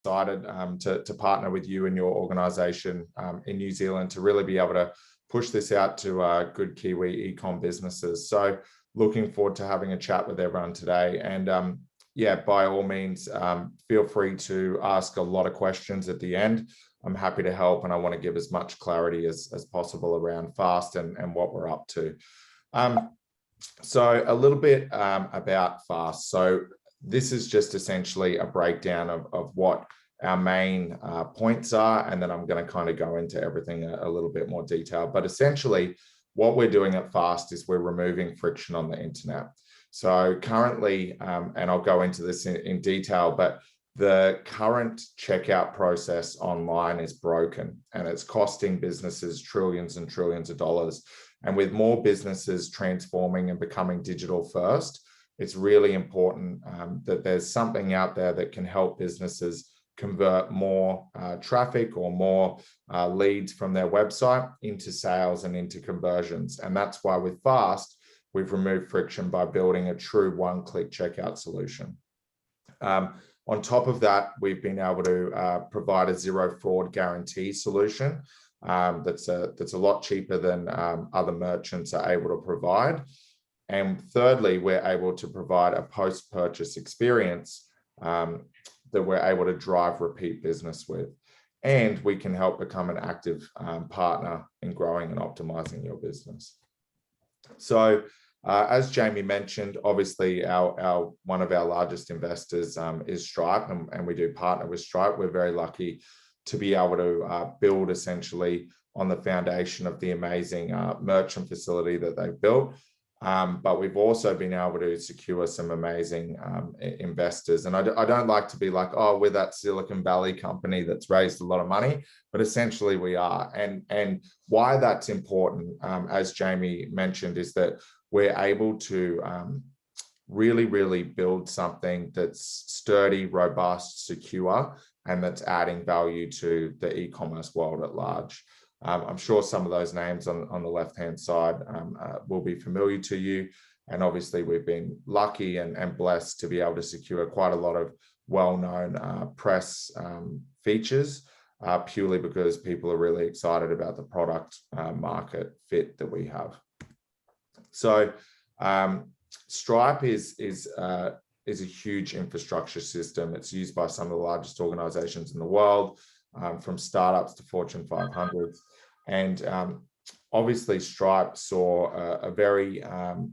excited to partner with you and your organization in New Zealand to really be able to push this out to good Kiwi e-com businesses. So looking forward to having a chat with everyone today. And yeah, by all means, feel free to ask a lot of questions at the end. I'm happy to help, and I want to give as much clarity as possible around Fast and what we're up to. So a little bit about Fast. So this is just essentially a breakdown of what our main points are, and then I'm going to kind of go into everything a little bit more detail. But essentially, what we're doing at Fast is we're removing friction on the internet. So currently, and I'll go into this in detail, but the current checkout process online is broken, and it's costing businesses trillions and trillions of dollars. And with more businesses transforming and becoming digital first, it's really important that there's something out there that can help businesses convert more traffic or more leads from their website into sales and into conversions. And that's why with Fast, we've removed friction by building a true one-click checkout solution. On top of that, we've been able to provide a zero fraud guarantee solution that's a lot cheaper than other merchants are able to provide. And thirdly, we're able to provide a post-purchase experience that we're able to drive repeat business with. And we can help become an active partner in growing and optimizing your business. So as Jamie mentioned, obviously one of our largest investors is Stripe, and we do partner with Stripe. We're very lucky to be able to build essentially on the foundation of the amazing merchant facility that they've built. But we've also been able to secure some amazing investors. And I don't like to be like, oh, we're that Silicon Valley company that's raised a lot of money, but essentially we are. And why that's important, as Jamie mentioned, is that we're able to really build something that's sturdy, robust, secure, and that's adding value to the e-commerce world at large. I'm sure some of those names on the left-hand side will be familiar to you. And obviously we've been lucky and blessed to be able to secure quite a lot of well-known press features purely because people are really excited about the product market fit that we have. So Stripe is a huge infrastructure system. It's used by some of the largest organizations in the world, from startups to Fortune 500s. And obviously Stripe saw a very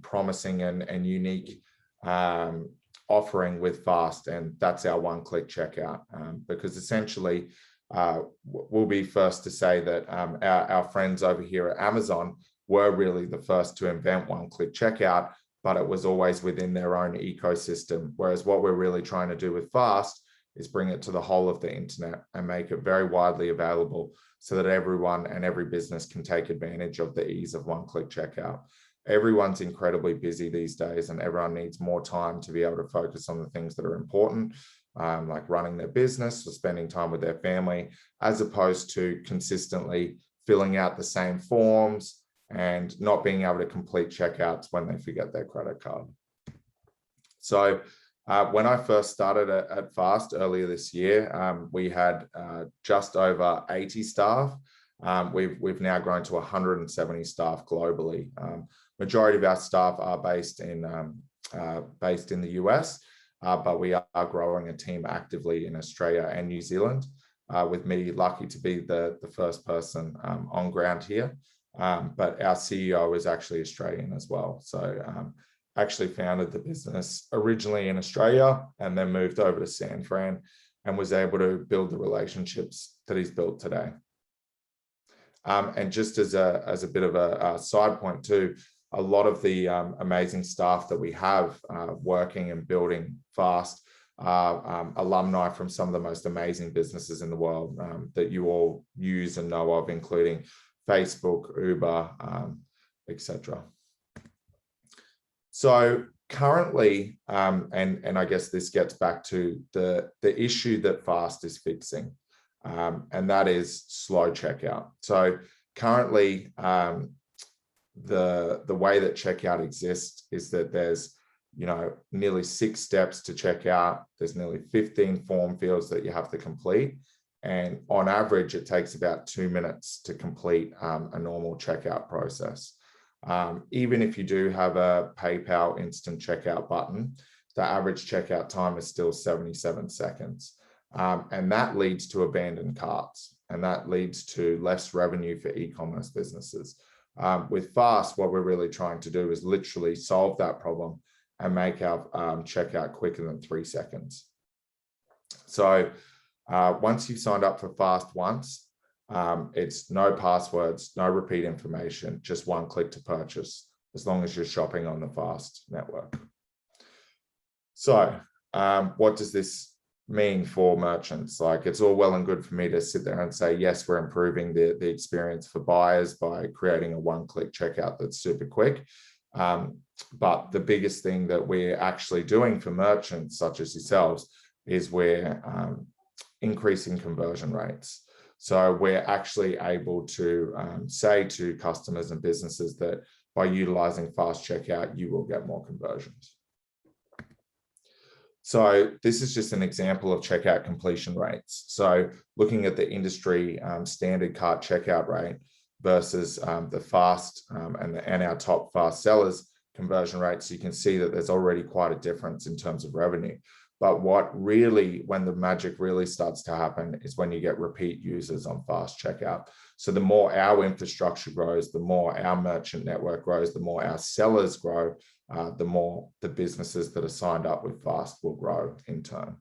promising and unique offering with Fast, and that's our one-click checkout, because essentially we'll be first to say that our friends over here at Amazon were really the first to invent one-click checkout, but it was always within their own ecosystem. Whereas what we're really trying to do with Fast is bring it to the whole of the internet and make it very widely available so that everyone and every business can take advantage of the ease of one-click checkout. Everyone's incredibly busy these days, and everyone needs more time to be able to focus on the things that are important, like running their business or spending time with their family, as opposed to consistently filling out the same forms and not being able to complete checkouts when they forget their credit card. So when I first started at Fast earlier this year, we had just over 80 staff. We've now grown to 170 staff globally. Majority of our staff are based in the US, but we are growing a team actively in Australia and New Zealand, with me lucky to be the first person on ground here. But our CEO is actually Australian as well. So actually founded the business originally in Australia and then moved over to San Fran and was able to build the relationships that he's built today. And just as a bit of a side point too, a lot of the amazing staff that we have working and building Fast are alumni from some of the most amazing businesses in the world that you all use and know of, including Facebook, Uber, etc. So currently, and I guess this gets back to the issue that Fast is fixing, and that is slow checkout. So currently, the way that checkout exists is that there's nearly 6 steps to check out. There's nearly 15 form fields that you have to complete. And on average, it takes about 2 minutes to complete a normal checkout process. Even if you do have a PayPal instant checkout button, the average checkout time is still 77 seconds. And that leads to abandoned carts, and that leads to less revenue for e-commerce businesses. With Fast, what we're really trying to do is literally solve that problem and make our checkout quicker than 3 seconds. So once you've signed up for Fast once, it's no passwords, no repeat information, just 1 click to purchase, as long as you're shopping on the Fast network. So what does this mean for merchants? Like, it's all well and good for me to sit there and say, yes, we're improving the experience for buyers by creating a 1-click checkout that's super quick. But the biggest thing that we're actually doing for merchants such as yourselves is we're increasing conversion rates. So we're actually able to say to customers and businesses that by utilizing Fast Checkout, you will get more conversions. So this is just an example of checkout completion rates. So looking at the industry standard cart checkout rate versus the Fast and our top Fast sellers conversion rates, you can see that there's already quite a difference in terms of revenue. But when the magic really starts to happen is when you get repeat users on Fast Checkout. So the more our infrastructure grows, the more our merchant network grows, the more our sellers grow, the more the businesses that are signed up with Fast will grow in turn.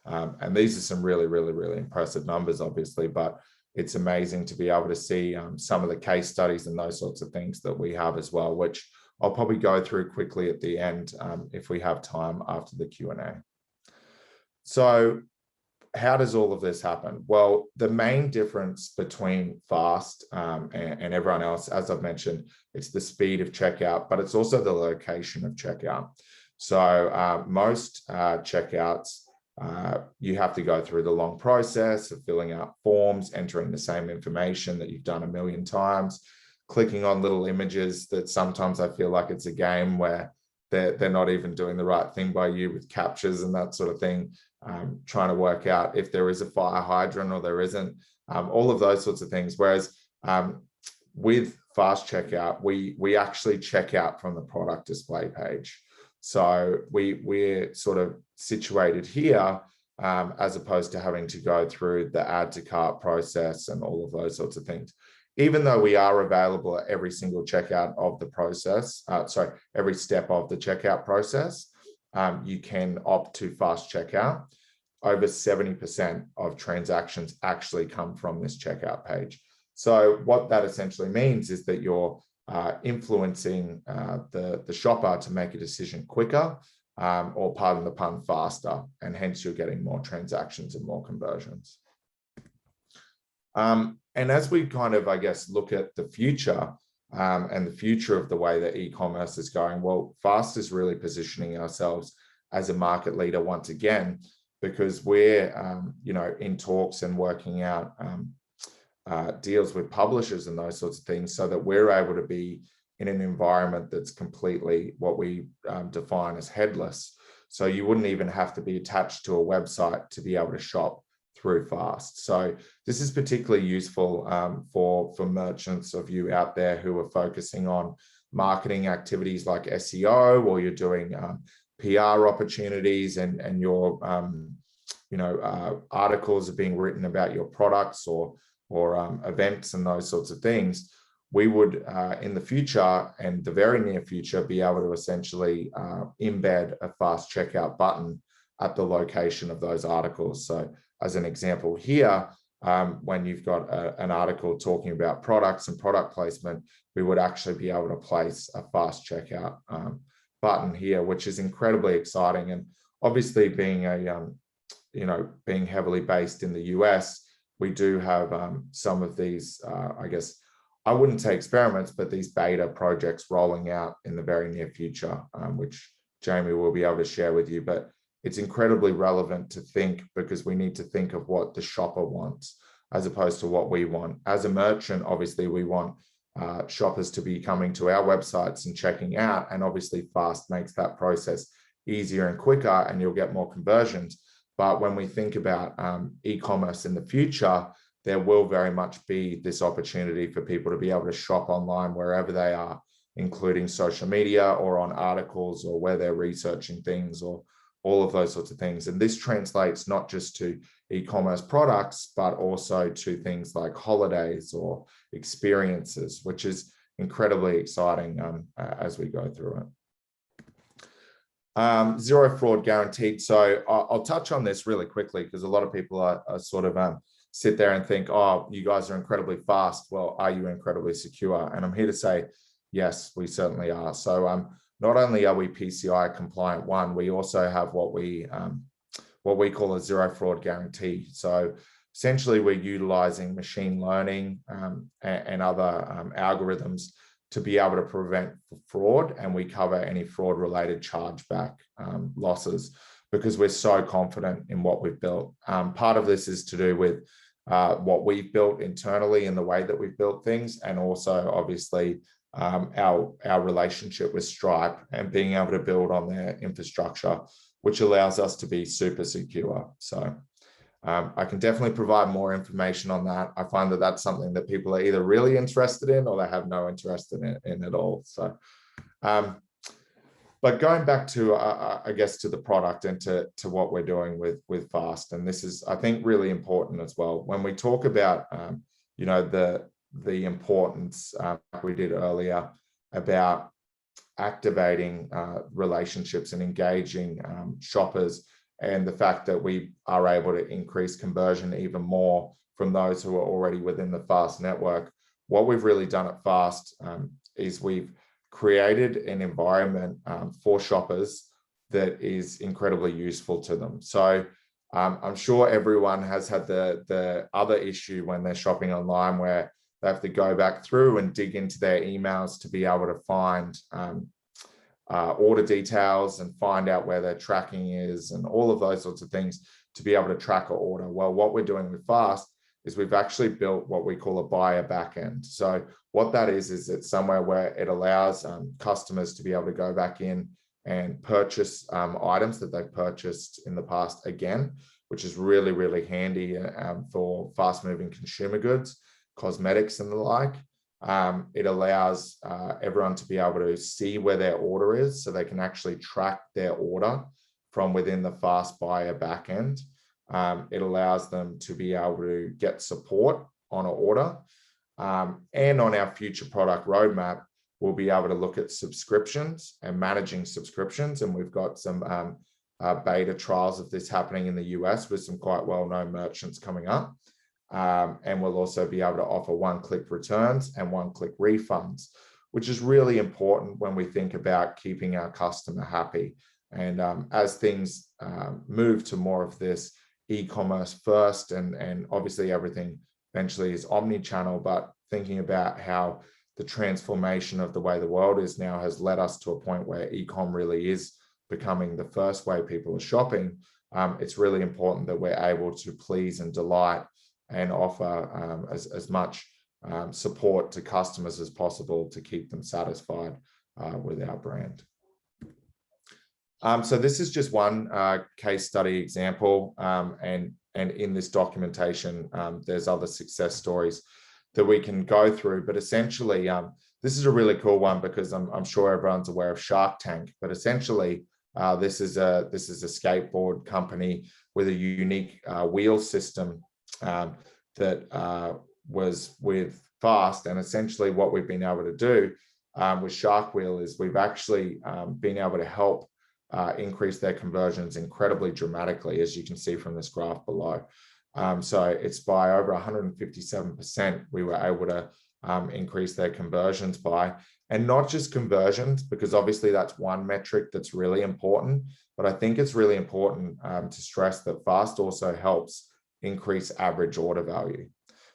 And these are some really, really, really impressive numbers, obviously, but it's amazing to be able to see some of the case studies and those sorts of things that we have as well, which I'll probably go through quickly at the end if we have time after the Q&A. So how does all of this happen? Well, the main difference between Fast and everyone else, as I've mentioned, it's the speed of checkout, but it's also the location of checkout. So most checkouts, you have to go through the long process of filling out forms, entering the same information that you've done a million times, clicking on little images that sometimes I feel like it's a game where they're not even doing the right thing by you with captures and that sort of thing, trying to work out if there is a fire hydrant or there isn't, all of those sorts of things. Whereas with Fast Checkout, we actually check out from the product display page. So we're sort of situated here as opposed to having to go through the add to cart process and all of those sorts of things. Even though we are available at every single checkout of the process, every step of the checkout process, you can opt to Fast Checkout. Over 70% of transactions actually come from this checkout page. So what that essentially means is that you're influencing the shopper to make a decision quicker, or pardon the pun, faster, and hence you're getting more transactions and more conversions. And as we kind of, I guess, look at the future and the future of the way that e-commerce is going, well, Fast is really positioning ourselves as a market leader once again, because we're, in talks and working out deals with publishers and those sorts of things so that we're able to be in an environment that's completely what we define as headless. So you wouldn't even have to be attached to a website to be able to shop through Fast. So this is particularly useful for merchants of you out there who are focusing on marketing activities like SEO, or you're doing PR opportunities and your articles are being written about your products or events and those sorts of things. We would in the future and the very near future be able to essentially embed a Fast Checkout button at the location of those articles. So as an example here, when you've got an article talking about products and product placement, we would actually be able to place a Fast Checkout button here, which is incredibly exciting. And obviously being being heavily based in the US, we do have some of these, I guess, I wouldn't say experiments, but these beta projects rolling out in the very near future, which Jamie will be able to share with you. But it's incredibly relevant to think, because we need to think of what the shopper wants as opposed to what we want. As a merchant, obviously we want shoppers to be coming to our websites and checking out. And obviously Fast makes that process easier and quicker, and you'll get more conversions. But when we think about e-commerce in the future, there will very much be this opportunity for people to be able to shop online wherever they are, including social media or on articles or where they're researching things or all of those sorts of things. And this translates not just to e-commerce products, but also to things like holidays or experiences, which is incredibly exciting as we go through it. Zero fraud guaranteed. So I'll touch on this really quickly because a lot of people are sort of sit there and think, oh, you guys are incredibly fast. Well, are you incredibly secure? And I'm here to say, yes, we certainly are. So not only are we PCI compliant, one, we also have what we call a zero fraud guarantee. So essentially, we're utilizing machine learning and other algorithms to be able to prevent fraud, and we cover any fraud-related chargeback losses because we're so confident in what we've built. Part of this is to do with what we've built internally and the way that we've built things, and also obviously our relationship with Stripe and being able to build on their infrastructure, which allows us to be super secure. So I can definitely provide more information on that. I find that that's something that people are either really interested in or they have no interest in it at all. So, but going back to, I guess, to the product and to what we're doing with Fast, and this is, I think, really important as well. When we talk about, you know, the importance like we did earlier about activating relationships and engaging shoppers, and the fact that we are able to increase conversion even more from those who are already within the Fast network. What we've really done at Fast is we've created an environment for shoppers that is incredibly useful to them. So I'm sure everyone has had the other issue when they're shopping online where they have to go back through and dig into their emails to be able to find order details and find out where their tracking is and all of those sorts of things to be able to track an order. Well, what we're doing with Fast is we've actually built what we call a buyer backend. So what that is it's somewhere where it allows customers to be able to go back in and purchase items that they've purchased in the past again, which is really, really handy for fast moving consumer goods, cosmetics and the like. It allows everyone to be able to see where their order is so they can actually track their order from within the Fast buyer backend. It allows them to be able to get support on an order. And on our future product roadmap, we'll be able to look at subscriptions and managing subscriptions. And we've got some beta trials of this happening in the US with some quite well-known merchants coming up. And we'll also be able to offer one-click returns and one-click refunds, which is really important when we think about keeping our customer happy. And as things move to more of this e-commerce first, and obviously everything eventually is omni-channel, but thinking about how the transformation of the way the world is now has led us to a point where e-com really is becoming the first way people are shopping. It's really important that we're able to please and delight and offer as much support to customers as possible to keep them satisfied with our brand. So this is just one case study example, and in this documentation, there's other success stories that we can go through. But essentially, this is a really cool one because I'm sure everyone's aware of Shark Tank. But essentially, this is a skateboard company with a unique wheel system that was with Fast. And essentially what we've been able to do with Shark Wheel is we've actually been able to help increase their conversions incredibly dramatically, as you can see from this graph below. So it's by over 157% we were able to increase their conversions by, and not just conversions, because obviously that's one metric that's really important, but I think it's really important to stress that Fast also helps increase average order value.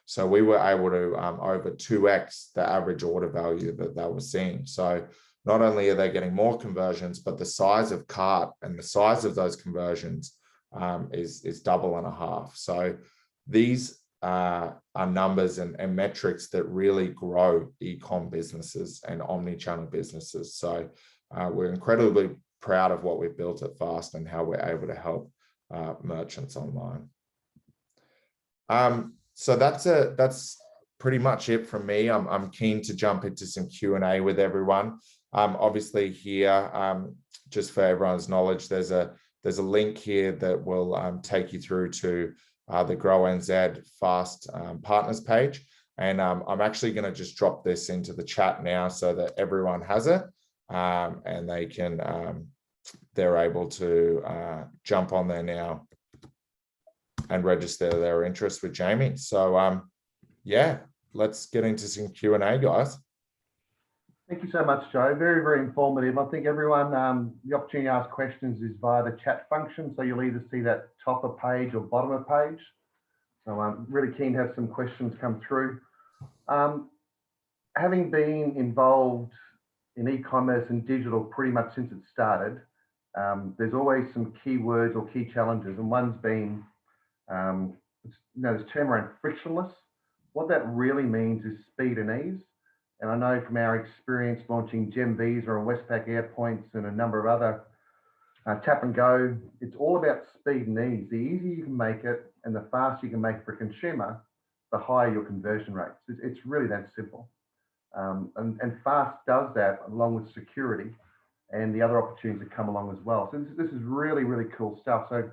So we were able to over 2x the average order value that they were seeing. So not only are they getting more conversions, but the size of cart and the size of those conversions is double and a half. So these are numbers and metrics that really grow e-com businesses and omni-channel businesses. So we're incredibly proud of what we've built at Fast and how we're able to help merchants online. So that's pretty much it from me. I'm keen to jump into some Q&A with everyone. Obviously here, just for everyone's knowledge, there's a link here that will take you through to the Grow NZ Fast partners page. And I'm actually going to just drop this into the chat now so that everyone has it, and they can, they're able to jump on there now and register their interest with Jamie. So yeah, let's get into some Q&A, guys. Thank you so much, Joe. Very, very informative. I think everyone, the opportunity to ask questions is via the chat function. So you'll either see that top of page or bottom of page. So I'm really keen to have some questions come through. Having been involved in e-commerce and digital pretty much since it started, there's always some keywords or key challenges. And one's been, this term around frictionless. What that really means is speed and ease. And I know from our experience launching Gem Visa and Westpac Airpoints and a number of other tap and go, it's all about speed and ease. The easier you can make it and the faster you can make it for a consumer, the higher your conversion rates. It's really that simple. And Fast does that along with security and the other opportunities that come along as well. So this is really, really cool stuff. So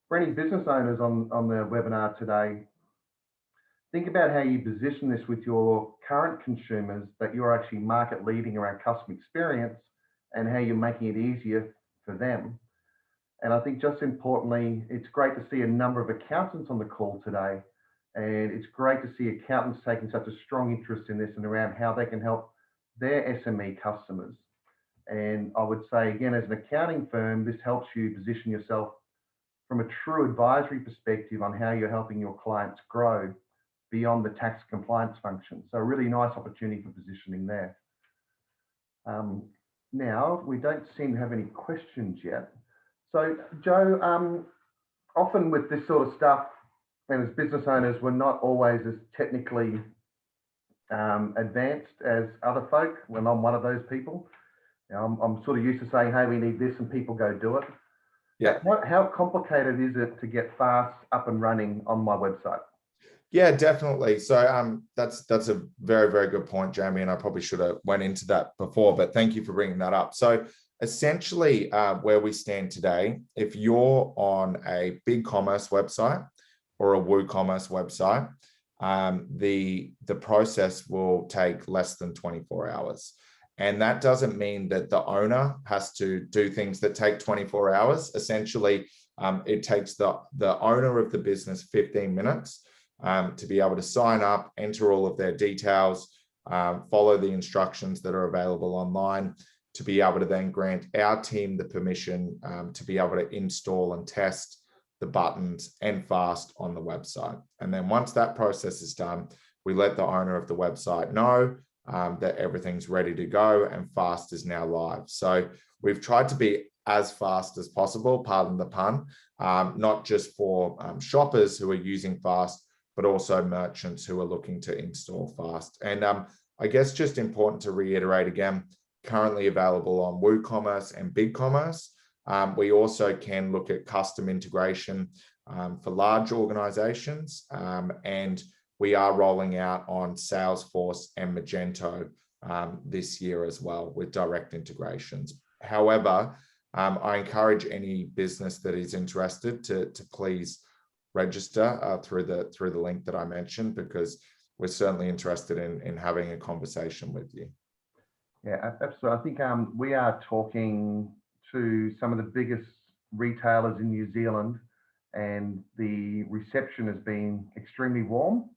for any business owners on the webinar today, think about how you position this with your current consumers, that you're actually market leading around customer experience and how you're making it easier for them. And I think just importantly, it's great to see a number of accountants on the call today. And it's great to see accountants taking such a strong interest in this and around how they can help their SME customers. And I would say, again, as an accounting firm, this helps you position yourself from a true advisory perspective on how you're helping your clients grow beyond the tax compliance function. So a really nice opportunity for positioning there. Now, we don't seem to have any questions yet. So Joe, often with this sort of stuff, and as business owners, we're not always as technically advanced as other folk. When I'm one of those people, I'm sort of used to saying, hey, we need this, and people go do it. Yeah. How complicated is it to get Fast up and running on my website? Yeah, definitely. So that's a very, very good point, Jamie, and I probably should have went into that before, but thank you for bringing that up. So essentially where we stand today, if you're on a BigCommerce website or a WooCommerce website, the process will take less than 24 hours. And that doesn't mean that the owner has to do things that take 24 hours. Essentially, it takes the owner of the business 15 minutes to be able to sign up, enter all of their details, follow the instructions that are available online, to be able to then grant our team the permission to be able to install and test the buttons and Fast on the website. And then once that process is done, we let the owner of the website know that everything's ready to go and Fast is now live. So we've tried to be as fast as possible, pardon the pun, not just for shoppers who are using Fast, but also merchants who are looking to install Fast. And I guess just important to reiterate again, currently available on WooCommerce and BigCommerce. We also can look at custom integration for large organizations, and we are rolling out on Salesforce and Magento this year as well with direct integrations. However, I encourage any business that is interested to please register through the link that I mentioned, because we're certainly interested in having a conversation with you. Yeah, absolutely. I think we are talking to some of the biggest retailers in New Zealand, and the reception has been extremely warm,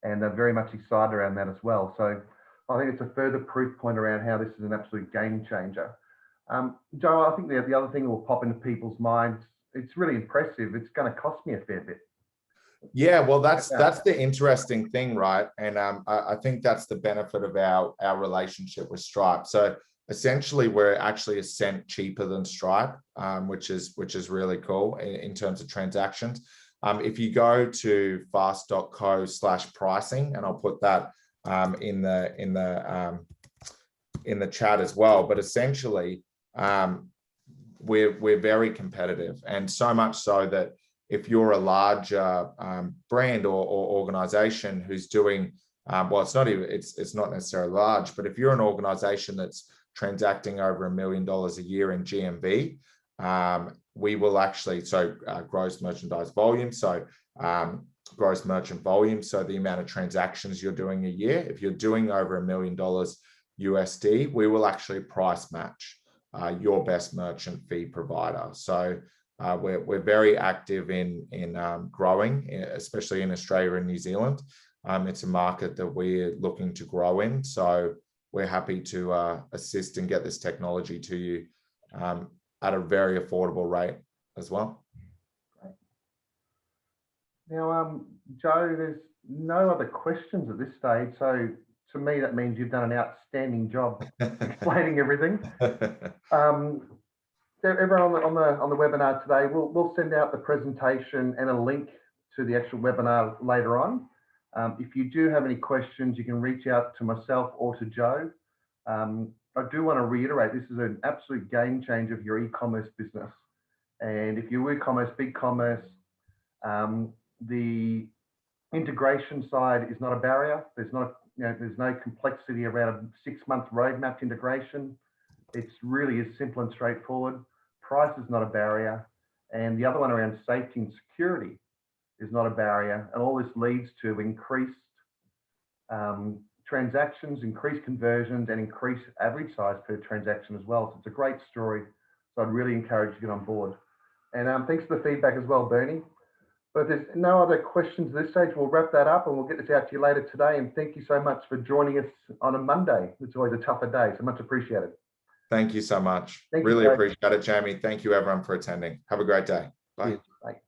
and they're very much excited around that as well. So I think it's a further proof point around how this is an absolute game changer. Joe, I think the other thing that will pop into people's minds, it's really impressive. It's going to cost me a fair bit. Yeah, well, that's the interesting thing, right? And I think that's the benefit of our relationship with Stripe. So essentially, we're actually a cent cheaper than Stripe, which is really cool in terms of transactions. If you go to fast.co/pricing, and I'll put that in the chat as well, but essentially we're very competitive, and so much so that if you're a larger brand or organization who's doing well, it's not necessarily large, but if you're an organization that's transacting over $1 million a year in GMV, we will actually, gross merchandise volume, gross merchant volume, so the amount of transactions you're doing a year, if you're doing over $1 million USD, we will actually price match your best merchant fee provider. So we're very active in growing, especially in Australia and New Zealand. It's a market that we're looking to grow in, so we're happy to assist and get this technology to you at a very affordable rate as well. Great. Now, Joe, there's no other questions at this stage, so to me that means you've done an outstanding job explaining everything. Everyone on the webinar today, we'll send out the presentation and a link to the actual webinar later on. If you do have any questions, you can reach out to myself or to Joe. I do want to reiterate, this is an absolute game changer for your e-commerce business. And if you're WooCommerce, BigCommerce, the integration side is not a barrier. There's no complexity around a 6-month roadmap integration. It's really as simple and straightforward. Price is not a barrier. And the other one around safety and security is not a barrier. And all this leads to increased transactions, increased conversions, and increased average size per transaction as well. So it's a great story. So I'd really encourage you to get on board. And thanks for the feedback as well, Bernie. But if there's no other questions at this stage, we'll wrap that up and we'll get this out to you later today. And thank you so much for joining us on a Monday. It's always a tougher day, so much appreciated. Thank you so much. Thank really you, appreciate it, Jamie. Thank you everyone for attending. Have a great day. Bye. Bye.